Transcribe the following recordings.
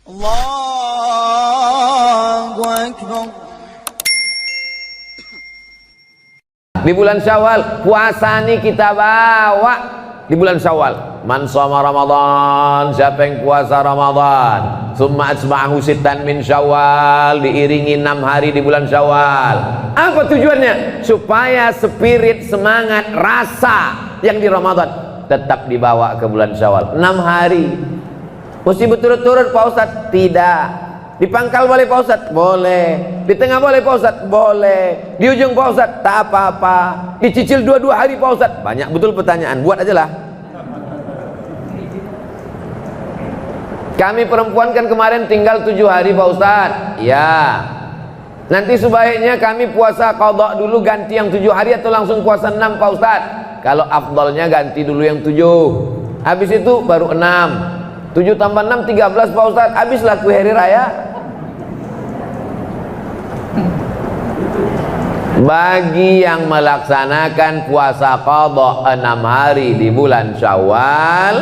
Allahu Akbar. Di bulan Syawal puasa nih kita bawa di bulan Syawal. Man shoma Ramadan, siapa yang puasa Ramadan, summa atba'ahu sittan min Syawal, diiringi 6 hari di bulan Syawal. Apa tujuannya? Supaya spirit, semangat, rasa yang di Ramadan tetap dibawa ke bulan Syawal. 6 hari. Mesti berturut-turut Pak Ustadz? Tidak. Di pangkal boleh Pak Ustadz? Boleh. Di tengah boleh Pak Ustadz? Boleh. Di ujung Pak Ustadz? Tak apa-apa. Dicicil 2-2 hari Pak Ustadz? Banyak betul pertanyaan, buat aja lah. Kami perempuan kan kemarin tinggal 7 hari Pak Ustadz. Ya. Nanti sebaiknya kami puasa qadha dulu, ganti yang 7 hari atau langsung puasa 6 Pak Ustadz? Kalau afdalnya ganti dulu yang 7. Habis itu baru 6. 7 tambah 6 13 Pak Ustadz. Habislah kue hari raya. Bagi yang melaksanakan puasa qadha 6 hari di bulan Syawal,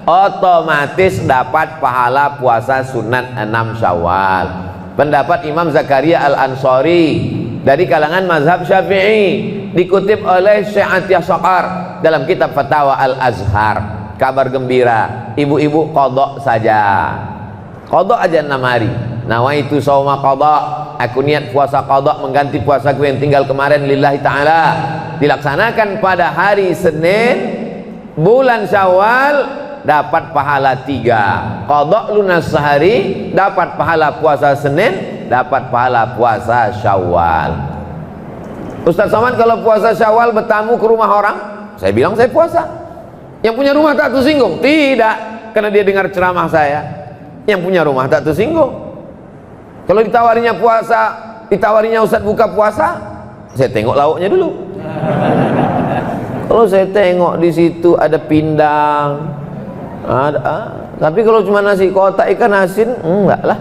otomatis dapat pahala puasa sunat 6 Syawal. Pendapat Imam Zakaria Al-Ansari dari kalangan mazhab Syafi'i, dikutip oleh Syekh Atiyah Saqar dalam kitab Fatawa Al-Azhar. Kabar gembira, ibu-ibu qadha saja, qadha aja 6 hari. Nawaitu shauma qadha, aku niat puasa qadha mengganti puasaku yang tinggal kemarin lillahi ta'ala. Dilaksanakan pada hari Senin bulan Syawal, dapat pahala 3. Qadha lunas sehari, dapat pahala puasa Senin, dapat pahala puasa Syawal. Ustaz Somad, kalau puasa Syawal bertamu ke rumah orang, saya bilang saya puasa. Yang punya rumah tak tersinggung? Tidak, karena dia dengar ceramah saya. Yang punya rumah tak tersinggung. Kalau ditawarinya puasa, ditawarinya Ustaz buka puasa, saya tengok lauknya dulu. Kalau saya tengok di situ ada pindang, tapi kalau cuma nasi kotak ikan asin, enggak lah.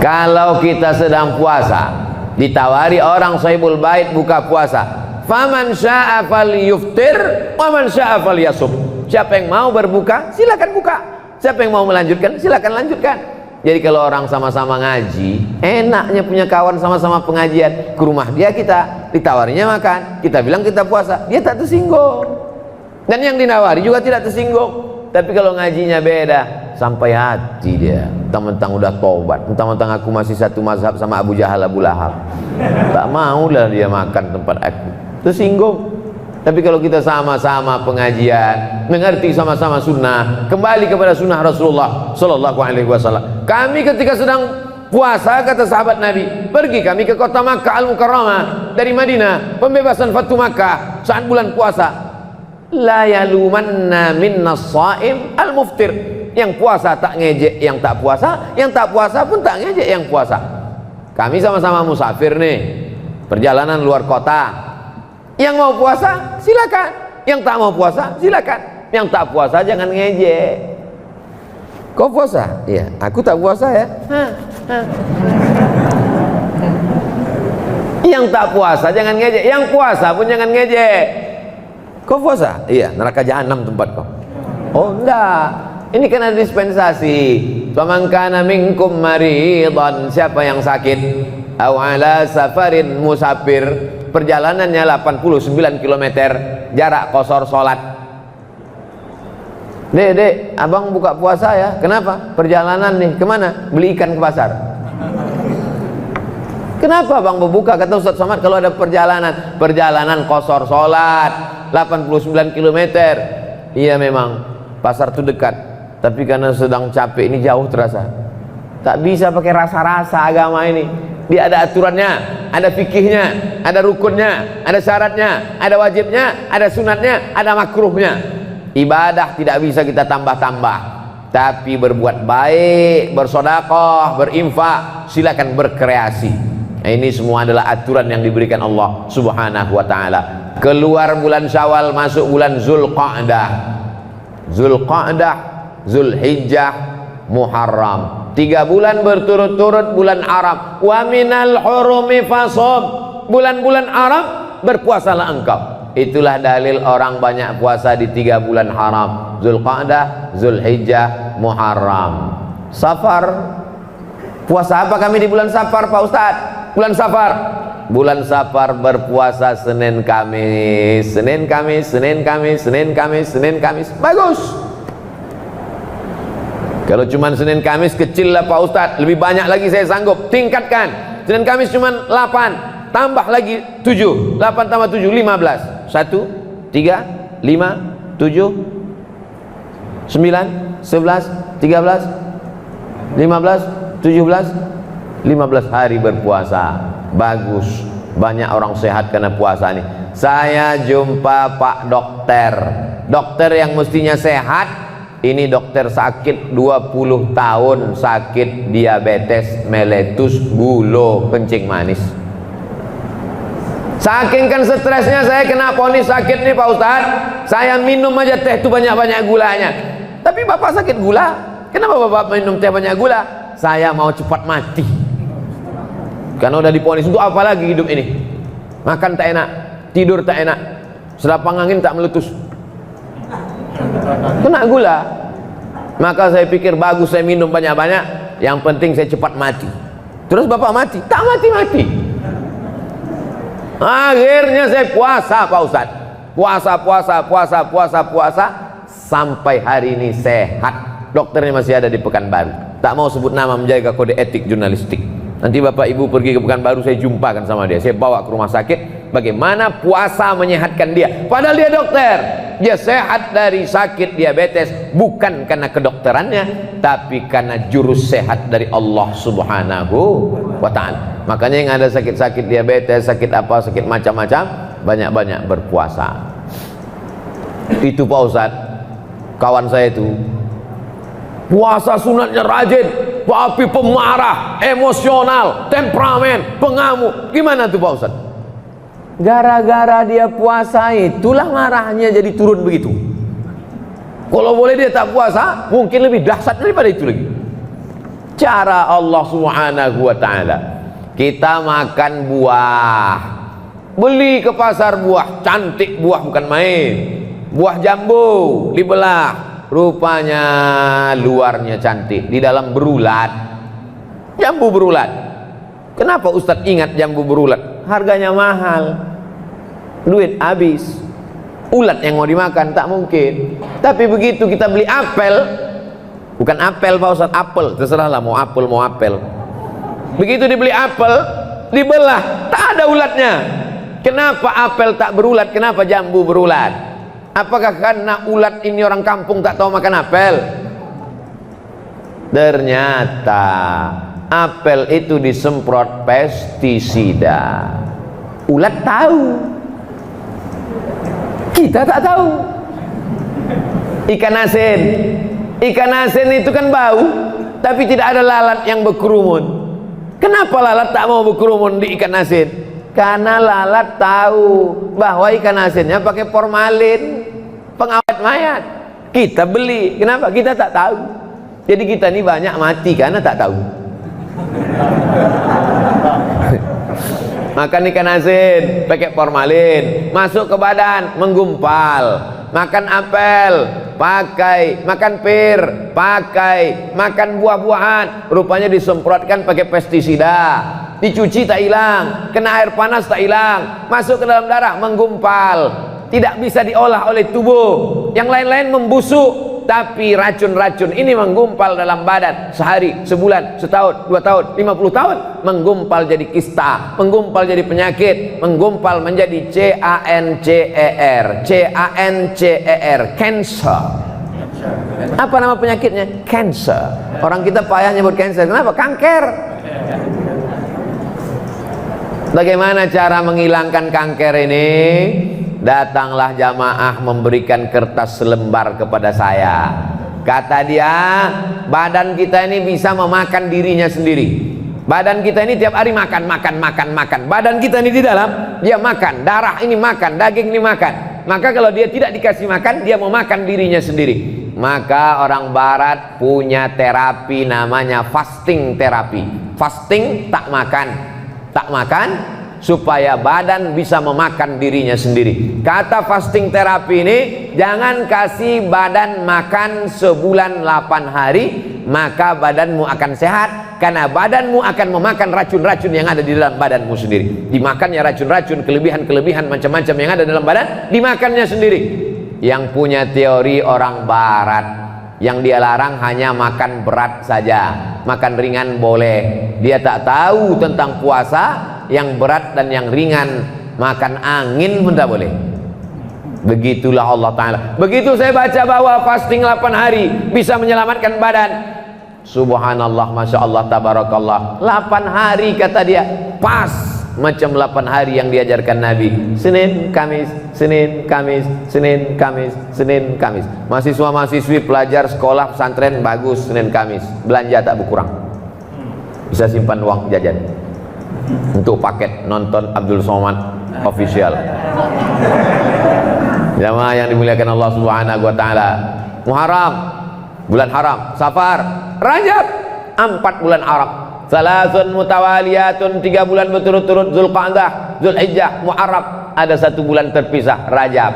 Kalau kita sedang puasa, ditawari orang Sahibul Bait buka puasa, faman syaa falyuftir wa man syaa falyasum. Siapa yang mau berbuka silakan buka, siapa yang mau melanjutkan silakan lanjutkan. Jadi kalau orang sama-sama ngaji, enaknya punya kawan sama-sama pengajian, ke rumah dia kita, ditawarinya makan, kita bilang kita puasa, dia tak tersinggung, dan yang dinawari juga tidak tersinggung. Tapi kalau ngajinya beda, sampai hati dia, mentang-mentang udah tobat, mentang-mentang aku masih satu mazhab sama Abu Jahal Abu Lahab, tak maulah dia makan tempat aku, tersinggung. Tapi kalau kita sama-sama pengajian, mengerti sama-sama sunnah, kembali kepada sunnah Rasulullah Sallallahu Alaihi Wasallam. Kami ketika sedang puasa, kata sahabat Nabi, pergi kami ke kota Makkah Al-Mukarramah dari Madinah, pembebasan Fatu Makkah saat bulan puasa. La yalumanna minna shaim al-muftir. Yang puasa tak ngejek yang tak puasa, yang tak puasa pun tak ngejek yang puasa. Kami sama-sama musafir nih, perjalanan luar kota. Yang mau puasa silakan, yang tak mau puasa silakan, yang tak puasa jangan ngejek. Kau puasa? Iya, aku tak puasa ya. Yang tak puasa jangan ngejek, yang puasa pun jangan ngejek. Kau puasa? Iya, neraka jahanam tempat kau. Oh enggak, ini kan ada dispensasi. Faman kana minkum maridan, siapa yang sakit, aw ala safarin, musafir, perjalanannya 89 km, jarak qashar salat. Dek, abang buka puasa ya. Kenapa? Perjalanan nih, kemana? Beli ikan ke pasar. Kenapa bang berbuka? Kata Ustaz Somad, kalau ada perjalanan qashar salat 89 km. Iya memang pasar itu dekat, tapi karena sedang capek ini jauh terasa. Tak bisa pakai rasa-rasa agama ini. Dia ada aturannya, ada fikihnya, ada rukunnya, ada syaratnya, ada wajibnya, ada sunatnya, ada makruhnya. Ibadah tidak bisa kita tambah-tambah, tapi berbuat baik, bersedekah, berinfak, silakan berkreasi. Nah, ini semua adalah aturan yang diberikan Allah Subhanahu wa taala. Keluar bulan Syawal, masuk bulan Zulqa'dah. Zulqa'dah, Zulhijjah, Muharram. 3 bulan berturut-turut bulan Arab. Wa minal hurumi fasum. Bulan-bulan Arab berpuasalah engkau. Itulah dalil orang banyak puasa di 3 bulan haram: Zulqa'dah, Zulhijjah, Muharram. Safar, puasa apa kami di bulan Safar Pak Ustadz? Bulan Safar, bulan Safar berpuasa Senin Kamis, Senin Kamis, Senin Kamis, Senin Kamis, Senin Kamis. Bagus. Kalau cuma Senin Kamis kecil lah Pak Ustadz, lebih banyak lagi saya sanggup. Tingkatkan. Senin Kamis cuma 8, tambah lagi 7, 8 tambah 7, 15. 1, 3, 5, 7, 9, 11, 13, 15, 17, 15 hari berpuasa. Bagus. Banyak orang sehat karena puasa ini. Saya jumpa Pak dokter, dokter yang mestinya sehat, ini dokter sakit 20 tahun, sakit diabetes meletus, gula, kencing manis. Saking kan stresnya saya kena vonis sakit nih Pak Ustadz, saya minum aja teh itu banyak-banyak gulanya. Tapi Bapak sakit gula, kenapa Bapak minum teh banyak gula? Saya mau cepat mati. Karena udah divonis, untuk apa lagi hidup ini? Makan tak enak, tidur tak enak, selapang angin tak meletus, kena gula. Maka saya pikir bagus saya minum banyak-banyak, yang penting saya cepat mati. Terus Bapak mati? Tak mati-mati. Akhirnya saya puasa Pak Ustadz, puasa sampai hari ini sehat. Dokternya masih ada di Pekanbaru, tak mau sebut nama, menjaga kode etik jurnalistik. Nanti Bapak Ibu pergi ke Pekanbaru, saya jumpakan sama dia, saya bawa ke rumah sakit, bagaimana puasa menyehatkan dia. Padahal dia dokter, dia sehat dari sakit diabetes, bukan karena kedokterannya, tapi karena jurus sehat dari Allah Subhanahu wa ta'ala. Makanya yang ada sakit-sakit diabetes, sakit apa, sakit macam-macam, banyak-banyak berpuasa. Itu Pak Ustadz, kawan saya itu puasa sunatnya rajin, tapi pemarah, emosional, temperamen, pengamuk. Gimana tuh Pak Ustadz? Gara-gara dia puasa itulah marahnya jadi turun begitu. Kalau boleh dia tak puasa, mungkin lebih dahsyat daripada itu lagi. Cara Allah Subhanahu wa ta'ala, kita makan buah, beli ke pasar buah, cantik buah bukan main, buah jambu dibelah, rupanya luarnya cantik, di dalam berulat, jambu berulat. Kenapa Ustadz ingat jambu berulat? Harganya mahal, duit habis, ulat yang mau dimakan tak mungkin. Tapi begitu kita beli apel, bukan apel Pak Ustadz, apel, terserahlah mau apel mau apel. Begitu dibeli apel, dibelah, tak ada ulatnya. Kenapa apel tak berulat? Kenapa jambu berulat? Apakah karena ulat ini orang kampung tak tahu makan apel? Ternyata apel itu disemprot pestisida. Ulat tahu, kita tak tahu. Ikan asin itu kan bau, tapi tidak ada lalat yang berkerumun. Kenapa lalat tak mau berkerumun di ikan asin? Karena lalat tahu bahwa ikan asinnya pakai formalin, pengawet mayat. Kita beli, kenapa? Kita tak tahu. Jadi kita ini banyak mati karena tak tahu. Makan ikan asin pakai formalin, masuk ke badan menggumpal. Makan apel pakai, makan pir pakai, makan buah-buahan rupanya disemprotkan pakai pestisida. Dicuci tak hilang, kena air panas tak hilang, masuk ke dalam darah menggumpal, tidak bisa diolah oleh tubuh. Yang lain-lain membusuk, tapi racun-racun ini menggumpal dalam badan sehari, sebulan, setahun, 2 tahun, 50 tahun, menggumpal jadi kista, menggumpal jadi penyakit, menggumpal menjadi cancer, cancer. Apa nama penyakitnya? Cancer. Orang kita payah nyebut cancer. Kenapa? Kanker. Bagaimana cara menghilangkan kanker ini? Datanglah jamaah memberikan kertas selembar kepada saya. Kata dia, badan kita ini bisa memakan dirinya sendiri. Badan kita ini tiap hari makan. Badan kita ini di dalam, dia makan. Darah ini makan, daging ini makan. Maka kalau dia tidak dikasih makan, dia mau makan dirinya sendiri. Maka orang barat punya terapi namanya fasting terapi. Fasting, tak makan, supaya badan bisa memakan dirinya sendiri. Kata fasting terapi ini, jangan kasih badan makan sebulan 8 hari, maka badanmu akan sehat, karena badanmu akan memakan racun-racun yang ada di dalam badanmu sendiri. Dimakannya racun-racun, kelebihan-kelebihan macam-macam yang ada dalam badan, dimakannya sendiri. Yang punya teori orang barat, yang dia larang hanya makan berat saja, makan ringan boleh. Dia tak tahu tentang puasa, yang berat dan yang ringan, makan angin pun tak boleh. Begitulah Allah Ta'ala. Begitu saya baca bahwa fasting 8 hari bisa menyelamatkan badan, subhanallah, masya Allah, tabarakallah. 8 hari kata dia, pas macam 8 hari yang diajarkan Nabi. Senin, Kamis, Senin, Kamis, Senin, Kamis, Senin, Kamis. Mahasiswa-mahasiswi, pelajar sekolah pesantren, bagus Senin, Kamis. Belanja tak berkurang, bisa simpan uang jajan untuk paket nonton Abdul Somad official. Jamaah yang dimuliakan Allah Subhanahu wa taala. Muharram, bulan haram. Safar, Rajab, 4 bulan Arab. Salasun mutawaliyatun, 3 bulan berturut-turut. Zulqa'dah, Zulhijjah, Muharram. Ada 1 bulan terpisah, Rajab.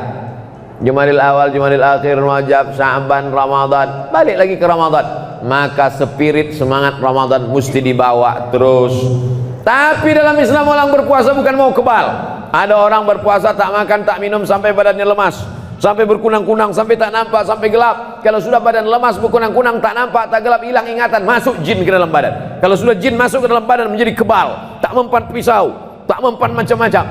Jumadil awal, Jumadil akhir, Rajab, Sya'ban, Ramadan. Balik lagi ke Ramadan. Maka spirit semangat Ramadan mesti dibawa terus. Tapi dalam Islam orang berpuasa bukan mau kebal. Ada orang berpuasa tak makan tak minum sampai badannya lemas, sampai berkunang-kunang, sampai tak nampak, sampai gelap. Kalau sudah badan lemas, berkunang-kunang, tak nampak, tak gelap, hilang ingatan, masuk jin ke dalam badan. Kalau sudah jin masuk ke dalam badan, menjadi kebal, tak mempan pisau, tak mempan macam-macam.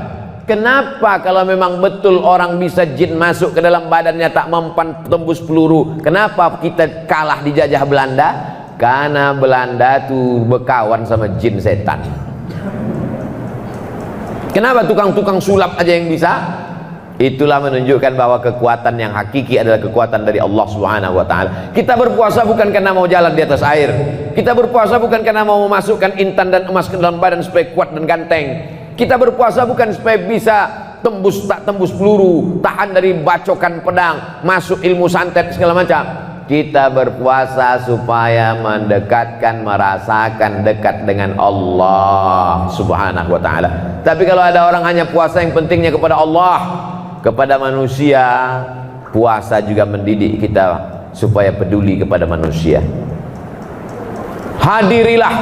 Kenapa kalau memang betul orang bisa jin masuk ke dalam badannya tak mempan tembus peluru, kenapa kita kalah dijajah Belanda? Karena Belanda tuh berkawan sama jin setan. Kenapa tukang-tukang sulap aja yang bisa? Itulah menunjukkan bahwa kekuatan yang hakiki adalah kekuatan dari Allah Subhanahu wa taala. Kita berpuasa bukan karena mau jalan di atas air. Kita berpuasa bukan karena mau memasukkan intan dan emas ke dalam badan supaya kuat dan ganteng. Kita berpuasa bukan supaya bisa tembus tak tembus peluru, tahan dari bacokan pedang, masuk ilmu santet segala macam. Kita berpuasa supaya mendekatkan, merasakan dekat dengan Allah Subhanahu wa ta'ala. Tapi kalau ada orang hanya puasa yang pentingnya kepada Allah, kepada manusia, puasa juga mendidik kita supaya peduli kepada manusia. Hadirilah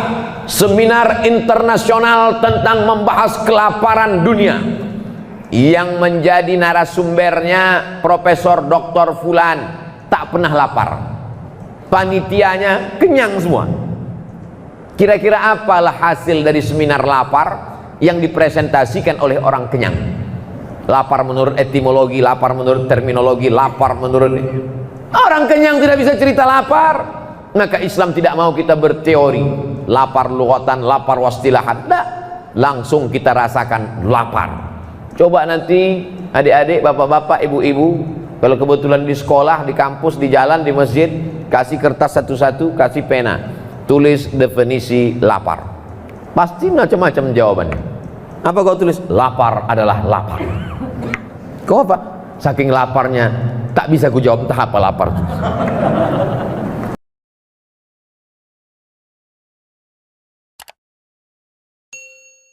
seminar internasional tentang membahas kelaparan dunia yang menjadi narasumbernya Profesor Dr. Fulan. Tak pernah lapar, panitianya kenyang semua. Kira-kira apalah hasil dari seminar lapar yang dipresentasikan oleh orang kenyang? Lapar menurut etimologi, lapar menurut terminologi, lapar menurut orang kenyang tidak bisa cerita lapar. Maka Islam tidak mau kita berteori lapar lughatan, lapar wastilahan. Tidak, langsung kita rasakan lapar. Coba nanti adik-adik, bapak-bapak, ibu-ibu, kalau kebetulan di sekolah, di kampus, di jalan, di masjid, kasih kertas satu-satu, kasih pena, tulis definisi lapar. Pasti macam-macam jawabannya. Apa kau tulis? Lapar adalah lapar. Kau apa? Saking laparnya tak bisa ku jawab entah apa lapar.